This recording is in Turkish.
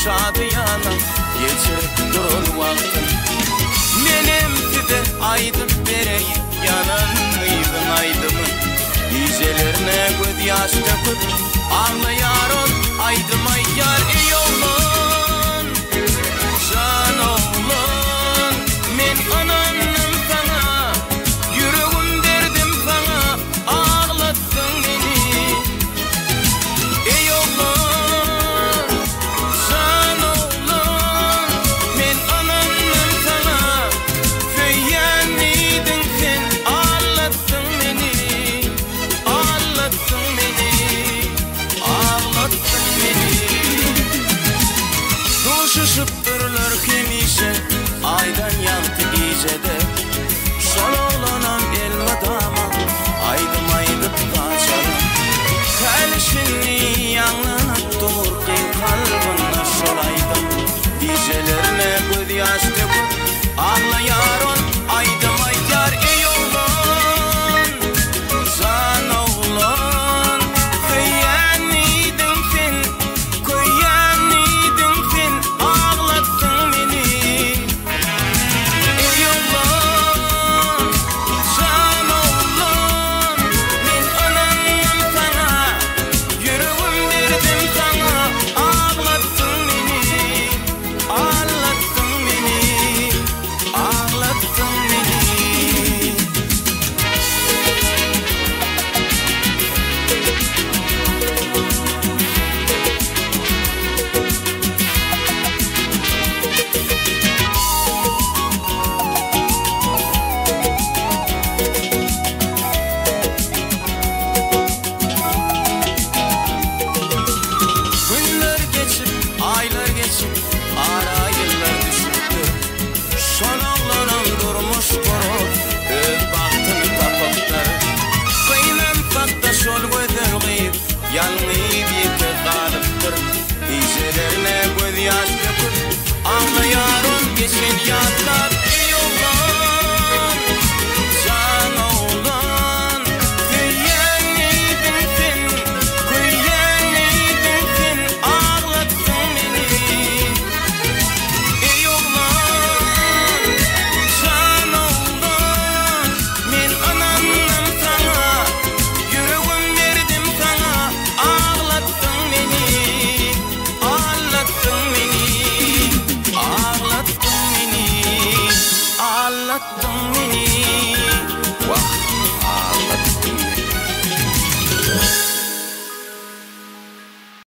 şadıyana geçirip durur vaktin. Menem tide aydıp bereyim yananıydın aydımın. Gecelerine göz yaş döküp ağlayar ol aydım ayyar ey oğlan. Can oğlan men ananım sana, yüreğim derdim sana, ağlattın beni. Ey oğlan, can oğlan men ananım sana, feyyeniydin sen, ağlattın beni, ağlattın beni, ağlattın beni. Koşuşup dururlar kemişe, aydan yaktı gecede. Şol oğlanam elmadama, aydım aydıp kaçarım. Kalışını yanlanıp dur kıy kalbına şol aydım. Gecelerine göz yaş döküp ağlayar ol aydım ayyar ey oğlan. Can oğlan feyyeniydin sen, koyyeniydin sen, ağlattın beni. Ey oğlan, can oğlan men ananım sana, yüreğim derdim sana, ağlattın beni, ağlattın beni, ağlattın beni. Günler geçip, aylar geçip, ara yıllar düşüptü. Şol oğlanam durmuş kurup, öz baktını tapıptır. Kıymen fakta şol gözel gıyıp, yalnıyıp yete kalıptır. Gecelerine göz yaş döküp, ağlayar ol geçen yatlar. Ey oğlan, can oğlan, feyyeniydin sen, koyyeniydin sen, ağlattın beni. Ey oğlan, can oğlan men ananım sana, yüreğim derdim sana, ağlattın beni, ağlattın beni, ağlattın beni, ağlattın beni.